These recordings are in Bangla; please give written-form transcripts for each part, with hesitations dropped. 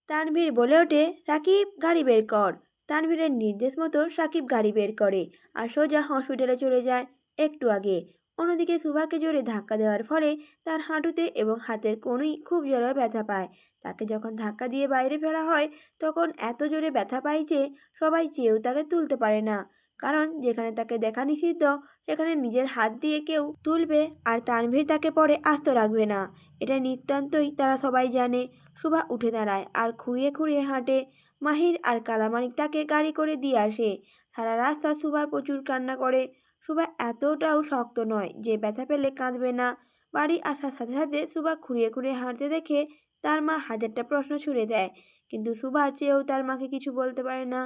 তানভীর বলে ওঠে, সাকিব গাড়ি বের কর। তানভীরের নির্দেশ মতো সাকিব গাড়ি বের করে আর সোজা হসপিটালে চলে যায়। একটু আগে অন্যদিকে সুভাকে জোরে ধাক্কা দেওয়ার ফলে তার হাঁটুতে এবং হাতের কোনোই খুব জোরে ব্যথা পায়। তাকে যখন ধাক্কা দিয়ে বাইরে ফেলা হয় তখন এত জোরে ব্যথা পায় যে সবাই চেয়েও তাকে তুলতে পারে না। কারণ যেখানে তাকে দেখা নিষিদ্ধ সেখানে নিজের হাত দিয়ে কেউ তুলবে আর তানভীর তাকে পরে আস্ত রাখবে না। এটা নিতান্তই তারা সবাই জানে। সুভা উঠে দাঁড়ায় আর খুঁড়িয়ে খুঁড়িয়ে হাঁটে। মাহির আর কালামানিক তাকে গাড়ি করে দিয়ে আসে। সারা রাস্তা সুভা প্রচুর কান্না করে। সুভা এতটাও শক্ত নয় যে ব্যথা পেলে কাঁদবে না। বাড়ি আসার সাথে সাথে সুভা খুঁড়িয়ে খুঁড়িয়ে হাঁটতে দেখে তার মা হাজারটা প্রশ্ন ছুড়ে দেয়, কিন্তু সুভা চেয়েও তার মাকে কিছু বলতে পারে না।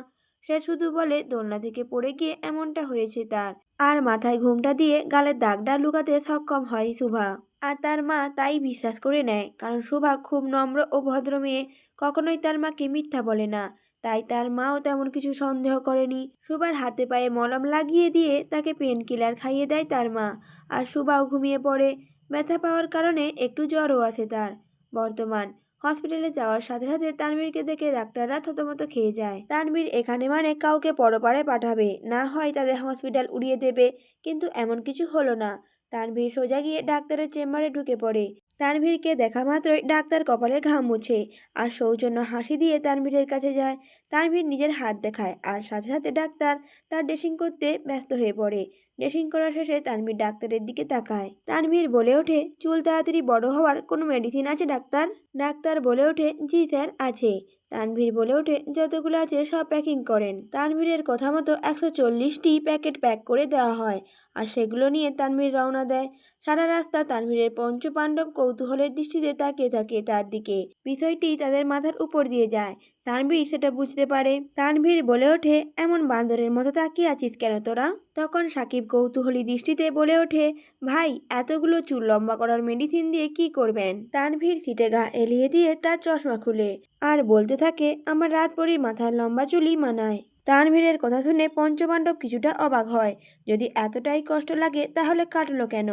সে শুধু বলে দোলনা থেকে পড়ে গিয়ে এমনটা হয়েছে তার। আর মাথায় ঘুমটা দিয়ে গালের দাগটা লুকাতে সক্ষম হয় সুভা। আর তার মা তাই বিশ্বাস করে নেয়, কারণ সুভা খুব নম্র ও ভদ্র মেয়ে, কখনোই তার মাকে মিথ্যা বলে না। তাই তার মাও তেমন কিছু সন্দেহ করেনি। সুভার হাতে পায়ে মলম লাগিয়ে দিয়ে তাকে পেন কিলার খাইয়ে দেয় তার মা। আর সুভাও ঘুমিয়ে পড়ে। ব্যথা পাওয়ার কারণে একটু জ্বরও আছে তার। বর্তমান হসপিটালে যাওয়ার সাথে সাথে তানভীরকে দেখে ডাক্তাররা থতমত খেয়ে যায়। তানভীর এখানে মানে কাউকে পরপারে পাঠাবে, না হয় তাদের হসপিটাল উড়িয়ে দেবে। কিন্তু এমন কিছু হলো না। তানভীর সোজা গিয়ে ডাক্তারের চেম্বারে ঢুকে পড়ে। তানভীরকে দেখা মাত্রই ডাক্তার কপালে ঘাম মুছে আর সৌজন্য হাসি দিয়ে তানভীরের কাছে যায়। তানভীর নিজের হাত দেখায় আর সাথে সাথে ডাক্তার তার ড্রেসিং করতে ব্যস্ত হয়ে পড়ে। ড্রেসিং করা শেষে তানভীর ডাক্তারের দিকে তাকায়। তানভীর বলে ওঠে, চুল তাড়াতাড়ি বড় হওয়ার কোনো মেডিসিন আছে ডাক্তার? ডাক্তার বলে ওঠে, জি স্যার আছে। তানভীর বলে ওঠে, যতগুলো আছে সব প্যাকিং করেন। তানভীরের কথা মতো 140টি প্যাকেট প্যাক করে দেওয়া হয় আর সেগুলো নিয়ে তানভীর রওনা দেয়। সারা রাস্তা তানভীরের পঞ্চপাণ্ডব কৌতূহলের দৃষ্টিতে তাকিয়ে থাকে তার দিকে। বিষয়টি তাদের মাথার উপর দিয়ে যায়। তানভীর সেটা বুঝতে পারে। তানভীর বলে ওঠে, এমন বান্দরের মতো তাকিয়ে আছিস কেন তোরা? তখন সাকিব কৌতূহলী দৃষ্টিতে বলে ওঠে, ভাই এতগুলো চুল লম্বা করার মেডিসিন দিয়ে কি করবেন? তানভীর সিটে গা এলিয়ে দিয়ে তার চশমা খুলে আর বলতে থাকে, আমার রাত পরই মাথার লম্বা চুলই মানায়। তানভীরের কথা শুনে পঞ্চপাণ্ডব কিছুটা অবাক হয়। যদি এতটাই কষ্ট লাগে তাহলে কাটলো কেন?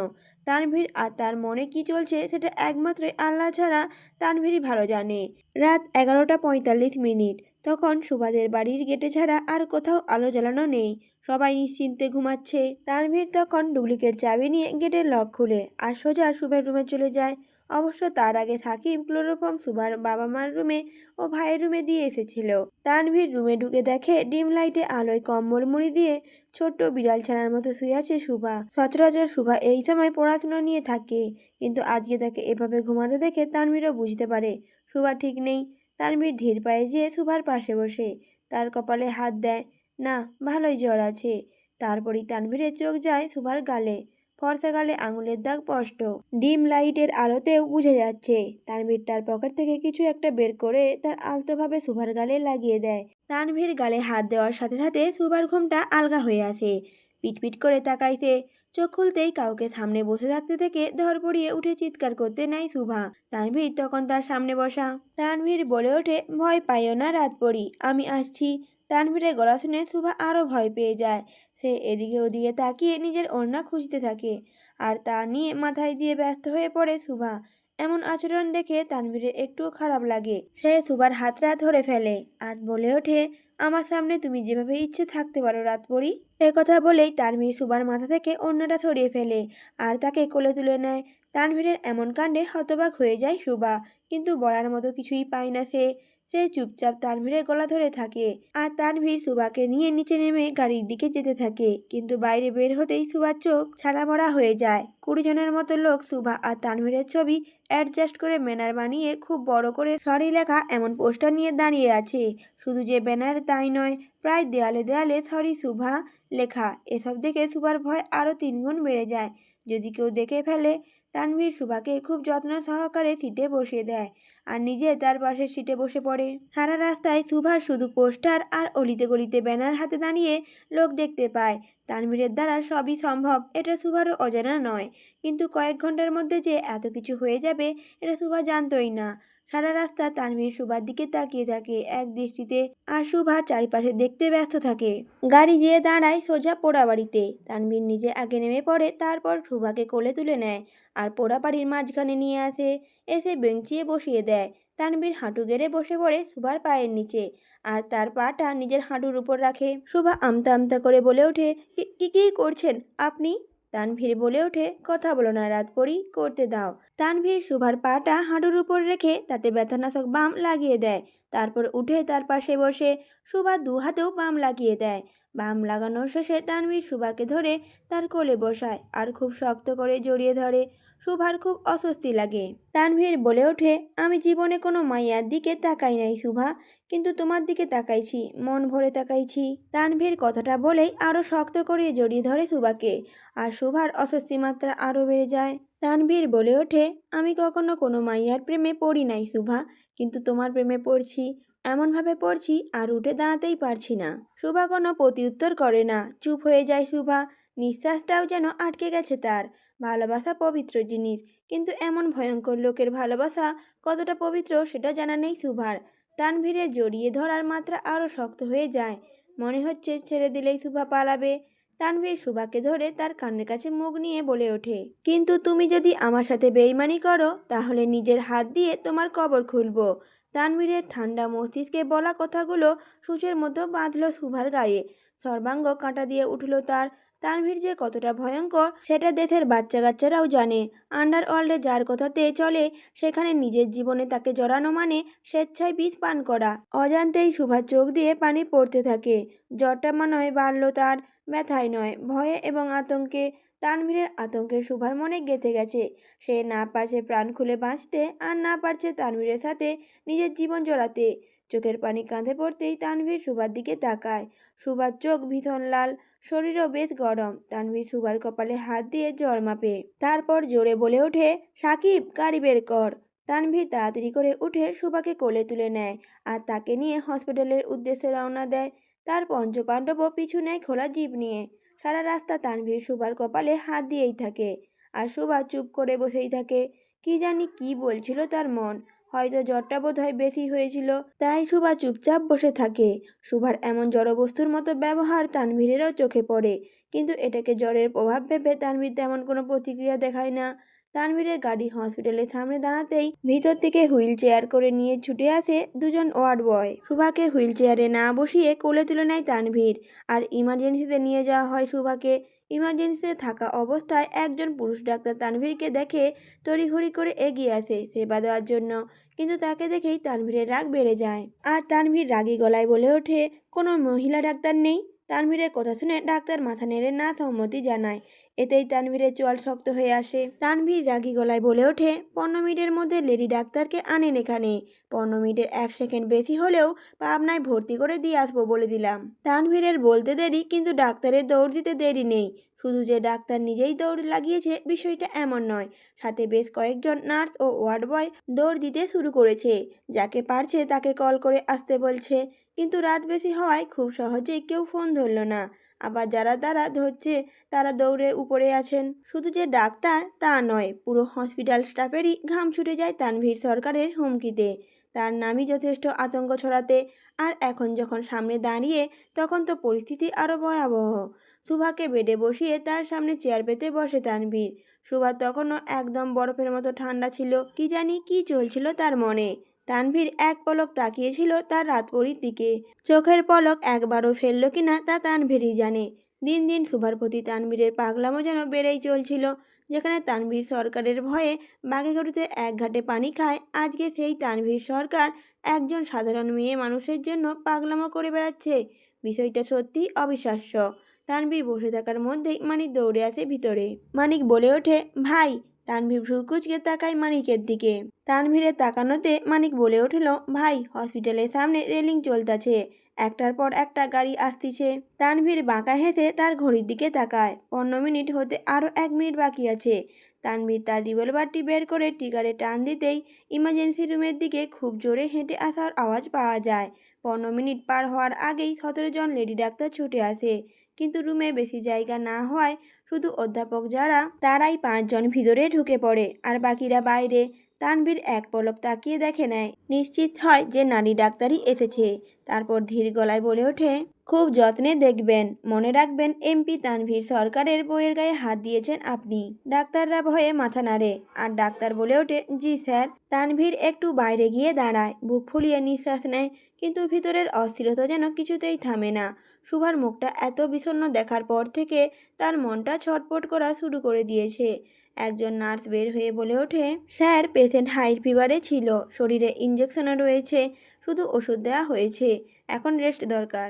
তানভীর আর তার মনে কি চলছে সেটা একমাত্রই আল্লাহ ছাড়া তানভীরই ভালো জানে। রাত 11:45। তখন সুভাদের বাড়ির গেটে ছাড়া আর কোথাও আলো জ্বালানো নেই। সবাই নিশ্চিন্তে ঘুমাচ্ছে। তানভীর তখন ডুপ্লিকেট চাবি নিয়ে গেটের লক খুলে আর সোজা সুভার রুমে চলে যায়। অবশ্য তার আগে সাকিব ক্লোরোফর্ম সুভার বাবা মার রুমে ও ভাইয়ের রুমে দিয়ে এসেছিল। তানভীর রুমে ঢুকে দেখে ডিম লাইটে আলোয় কম্বল মুড়ি দিয়ে ছোট্ট বিড়াল ছানার মতো শুয়ে আছে শুভা। সচরাচর শুভা এই সময় পড়াশোনা নিয়ে থাকে, কিন্তু আজকে তাকে এভাবে ঘুমাতে দেখে তানভীরও বুঝতে পারে শুভা ঠিক নেই। তানভীর ধীর পায়ে যেয়ে শুভার পাশে বসে তার কপালে হাত দেয়। না, ভালোই জ্বর আছে। তারপরই তানভীরের চোখ যায় শুভার গালে। ফর্সা গালে আঙুলের দাগ স্পষ্ট। ডিম লাইটের আলোতেও বুঝে যাচ্ছে। তানভীর তার পকেট থেকে কিছু একটা বের করে তার আলতোভাবে শুভার গালে লাগিয়ে দেয়। তানভীর গালে হাত দেওয়ার সাথে সাথে শুভার ঘুমটা আলগা হয়ে আসে। পিটপিট করে তাকাইছে। চোখ খুলতেই কাউকে সামনে বসে থাকতে থেকে ধড়পড়িয়ে উঠে চিৎকার করতে নেয় শুভা। তানভীর তখন তার সামনে বসা। তানভীর বলে ওঠে, ভয় পাইও না রাত পড়ি, আমি আসছি। তানভীরের গলা শুনে শুভা আরও ভয় পেয়ে যায়। সে এদিকে ওদিকে তাকিয়ে নিজের ওড়না খুঁজতে থাকে আর তা নিয়ে মাথায় দিয়ে ব্যস্ত হয়ে পড়ে শুভা। এমন আচরণ দেখে তানভীরের একটুও খারাপ লাগে। সে শুভার হাতটা ধরে ফেলে আর বলে ওঠে, আমার সামনে তুমি যেভাবে ইচ্ছে থাকতে পারো রাত পড়ি। কথা বলেই তানভীর শুভার মাথা থেকে ওড়নাটা সরিয়ে ফেলে আর তাকে কোলে তুলে নেয়। তানভীরের এমন কাণ্ডে হতবাক হয়ে যায় শুভা, কিন্তু বলার মতো কিছুই পায় না সে। সে চুপচাপ তানভীরের গলা ধরে থাকে আর তানভীর সুভাকে নিয়ে নিচে নেমে গাড়ির দিকে যেতে থাকে। কিন্তু বাইরে বের হতেই সুভার চোখ ছানাবড়া হয়ে যায়। 20 জনের মতো লোক সুভা আর তানভীরের ছবি অ্যাডজাস্ট করে ব্যানার বানিয়ে খুব বড় করে সরি লেখা এমন পোস্টার নিয়ে দাঁড়িয়ে আছে। শুধু যে ব্যানার তাই নয়, প্রায় দেয়ালে দেয়ালে সরি শুভা লেখা। এসব দেখে শুভার ভয় আরও 3 গুণ বেড়ে যায়। যদি কেউ দেখে ফেলে। তানভীর শুভাকে খুব যত্ন সহকারে সিটে বসিয়ে দেয় আর নিজে তার পাশের সিটে বসে পড়ে। সারা রাস্তায় সুভার শুধু পোস্টার আর অলিতে গলিতে ব্যানার হাতে দাঁড়িয়ে লোক দেখতে পায়। তানভীরের দ্বারা সবই সম্ভব, এটা সুভারও অজানা নয়। কিন্তু কয়েক ঘন্টার মধ্যে যে এত কিছু হয়ে যাবে এটা সুভা জানতই না। সারা রাস্তা তানভীর সুভার দিকে তাকিয়ে থাকে এক দৃষ্টিতে, আর সুভা চারিপাশে দেখতে ব্যস্ত থাকে। গাড়ি যেয়ে দাঁড়ায় সোজা পোড়াবাড়িতে। তানভীর নিজে আগে নেমে পড়ে, তারপর সুভাকে কোলে তুলে নেয় আর পোড়াবাড়ির মাঝখানে নিয়ে আসে, এসে বেঞ্চিয়ে বসিয়ে দেয়। তানভীর হাঁটু গেড়ে বসে পড়ে সুভার পায়ের নিচে, আর তার পাটা নিজের হাঁটুর উপর রাখে। সুভা আমতা আমতা করে বলে ওঠে, কি করছেন আপনি?" তানভীর বলে ওঠে, "কথা বলো না রাতপরি, করতে দাও।" তানভীর সুভার পাটা হাঁটুর উপর রেখে তাতে ব্যথানাশক বাম লাগিয়ে দেয়। তারপর উঠে তার পাশে বসে সুভা দু হাতেও বাম লাগিয়ে দেয়। বাম লাগানোর শেষে তানভীর সুভাকে ধরে তার কোলে বসায় আর খুব শক্ত করে জড়িয়ে ধরে। সুভার খুব অস্বস্তি লাগে। তানভীর বলে ওঠে, "আমি জীবনে কোনো মাইয়ার দিকে তাকাই নাই সুভা, কিন্তু তোমার দিকে তাকাইছি, মন ভরে তাকাইছি।" তানভীর কথাটা বলেই আরও শক্ত করে জড়িয়ে ধরে সুভাকে, আর সুভার অস্বস্তি মাত্রা আরও বেড়ে যায়। তানভীর বলে ওঠে, "আমি কখনো কোনো মাইয়ার প্রেমে পড়ি নাই সুভা, কিন্তু তোমার প্রেমে পড়ছি। এমনভাবে পড়ছি আর উঠে দাঁড়াতেই পারছি না।" সুভা কোনো প্রতিউত্তর করে না, চুপ হয়ে যায় সুভা। নিঃশ্বাসটাও যেন আটকে গেছে তার। ভালোবাসা পবিত্র জিনিস, কিন্তু এমন ভয়ঙ্কর লোকের ভালোবাসা কতটা পবিত্র সেটা জানা নেই সুভার। তানভীরের জড়িয়ে ধরার মাত্রা আরও শক্ত হয়ে যায়। মনে হচ্ছে ছেড়ে দিলেই সুভা পালাবে। তানভীর সুভাকে ধরে তার কানের কাছে মুখ নিয়ে বলে ওঠে, "কিন্তু তুমি যদি আমার সাথে বেইমানি করো, তাহলে নিজের হাত দিয়ে তোমার কবর খুলব।" তানভীরের ঠান্ডা মস্তিষ্কে বলা কথাগুলো সূচের মতো বাঁধল সুভার গায়ে। সর্বাঙ্গ কাঁটা দিয়ে উঠল তার। তানভীর যে কতটা ভয়ঙ্কর সেটা দেশের বাচ্চা কাচ্চারাও জানে। আন্ডারওয়ার্ল্ডে যার কথাতে চলে, সেখানে নিজের জীবনে তাকে জড়ানো মানে স্বেচ্ছায় বিষ পান করা। অজান্তেই সুভার চোখ দিয়ে পানি পড়তে থাকে। জ্বরটা মনে হয় বাড়ল তার, ব্যথায় নয়, ভয়ে এবং আতঙ্কে। তানভীরের আতঙ্কে সুভার মনে গেঁথে গেছে। সে না পারছে প্রাণ খুলে বাঁচতে, আর না পারছে তানভীরের সাথে নিজের জীবন জড়াতে। চোখের পানি কাঁধে পড়তেই তানভীর সুভার দিকে তাকায়। সুভার চোখ ভীষণ লাল, শরীরও বেশ গরম। তানভীর সুভার কপালে হাত দিয়ে জ্বর মাপে, তারপর জোরে বলে ওঠে, "সাকিব, গাড়ি বের কর।" তানভীর তাড়াতাড়ি করে উঠে সুভাকে কোলে তুলে নেয় আর তাকে নিয়ে হসপিটালের উদ্দেশ্যে রওনা দেয়। তার পঞ্চপাণ্ডবও পিছু নেয় খোলা জিপ নিয়ে। সারা রাস্তা তানভীর সুভার কপালে হাত দিয়েই থাকে, আর সুভা চুপ করে বসেই থাকে। কি জানি কি বলছিল তার মন। হয়তো জ্বরটা বোধহয় বেশি হয়েছিল, তাই সুভা চুপচাপ বসে থাকে। সুভার এমন জড়বস্তুর মতো ব্যবহার তানভীরেরও চোখে পড়ে, কিন্তু এটাকে জ্বরের প্রভাব ভেবে তানভীর তেমন কোনো প্রতিক্রিয়া দেখায় না। তানভীরের গাড়ি হসপিটালের সামনে দাঁড়াতেই ভিতর থেকে হুইল চেয়ার করে নিয়ে ছুটে আসে দুজন ওয়ার্ড বয়। সুভাকে হুইল চেয়ারে না বসিয়ে কোলে তুলে নেয় তানভীর, আর ইমার্জেন্সিতে নিয়ে যাওয়া হয় সুভাকে। ইমার্জেন্সিতে থাকা অবস্থায় একজন পুরুষ ডাক্তার তানভীরকে দেখে তড়িঘড়ি করে এগিয়ে আসে সেবা দেওয়ার জন্য, কিন্তু তাকে দেখেই তানভীরের রাগ বেড়ে যায়। আর তানভীর রাগী গলায় বলে ওঠে, "কোনো মহিলা ডাক্তার নেই?" তানভীরের কথা শুনে ডাক্তার মাথা নেড়ে না সম্মতি জানায়। এতেই তানভীরের চোয়াল শক্ত হয়ে আসে। তানভীর রাগী গলায় বলে ওঠে, 15 মিনিটের মধ্যে লেডি ডাক্তারকে আনেন এখানে। 15 মিনিটের 1 সেকেন্ড বেশি হলেও পাবনায় ভর্তি করে দিয়ে আসবো বলে দিলাম। তানভীরের বলতে দেরি, কিন্তু ডাক্তারের দৌড় দিতে দেরি নেই। শুধু যে ডাক্তার নিজেই দৌড় লাগিয়েছে বিষয়টা এমন নয়, সাথে বেশ কয়েকজন নার্স ও ওয়ার্ড বয় দৌড় দিতে শুরু করেছে। যাকে পারছে তাকে কল করে আসতে বলছে, কিন্তু রাত বেশি হওয়ায় খুব সহজেই কেউ ফোন ধরল না। আবার যারা তারা ধরছে তারা দৌড়ে উপরে আছেন। শুধু যে ডাক্তার তা নয়, পুরো হসপিটাল স্টাফেরই ঘাম ছুটে যায় তানভীর সরকারের হুমকিতে। তার নামই যথেষ্ট আতঙ্ক ছড়াতে। আর এখন যখন সামনে দাঁড়িয়ে, তখন তো পরিস্থিতি আরও ভয়াবহ। সুভাকে বেডে বসিয়ে তার সামনে চেয়ার পেতে বসে তানভীর। সুভা তখনও একদম বরফের মতো ঠান্ডা ছিল। কি জানি কি চলছিল তার মনে। তানভীর এক পলক তাকিয়েছিল তার রাতপরীর দিকে। চোখের পলক একবারও ফেলল কিনা তা তানভীরই জানে। দিন দিন সুভার প্রতি তানভীরের পাগলামো যেন বেড়েই চলছিল। যেখানে তানভীর সরকারের ভয়ে বাঘেগরুতে এক ঘাটে পানি খায়, আজকে সেই তানভীর সরকার একজন সাধারণ মেয়ে মানুষের জন্য পাগলামো করে বেড়াচ্ছে। বিষয়টা সত্যি অবিশ্বাস্য। তানভীর বসে থাকার মধ্যেই মানিক দৌড়ে আসে ভিতরে। মানিক বলে ওঠে, "ভাই।" তানভীর ভ্রু কুঁচকে তাকায় মানিকের দিকে। তানভীরের তাকানোতে মানিক বলে উঠল, "ভাই, হসপিটালের সামনে রেলিং চলতেছে, একটার পর একটা গাড়ি আসতিছে।" তানভীর বাঁকা হেসে তার ঘড়ির দিকে তাকায়। 15 মিনিট হতে আরও 1 মিনিট বাকি আছে। তানভীর তার রিভলভারটি বের করে ট্রিগারে টান দিতেই ইমার্জেন্সি রুমের দিকে খুব জোরে হেঁটে আসার আওয়াজ পাওয়া যায়। 15 মিনিট পার হওয়ার আগেই 17 জন লেডি ডাক্তার ছুটে আসে, কিন্তু রুমে বেশি জায়গা না হওয়ায় শুধু অধ্যাপক যারা তারাই 5 জন ভিতরে ঢুকে পড়ে, আর বাকিরা বাইরে। তানভীর এক পলক তাকিয়ে দেখে নেয়, নিশ্চিত হয় যে নারী ডাক্তারই এসেছে। তারপর ধীর গলায় বলে ওঠে, খুব যত্নে দেখবেন, মনে রাখবেন এমপি তানভীর সরকারের বইয়ের গায়ে হাত দিয়েছেন আপনি। ডাক্তাররা ভয়ে মাথা নাড়ে, আর ডাক্তার বলে ওঠে, জি স্যার। তানভীর একটু বাইরে গিয়ে দাঁড়ায়, বুক ফুলিয়ে নিঃশ্বাস নেয়, কিন্তু ভিতরের অস্থিরতা যেন কিছুতেই থামে না। সুভার মুখটা এত বিষণ্ণ দেখার পর থেকে তার মনটা ছটফট করা শুরু করে দিয়েছে। একজন নার্স বের হয়ে বলে ওঠে, স্যার পেশেন্ট হাই ফিভারে ছিল, শরীরে ইঞ্জেকশনও রয়েছে, শুধু ওষুধ দেওয়া হয়েছে, এখন রেস্ট দরকার।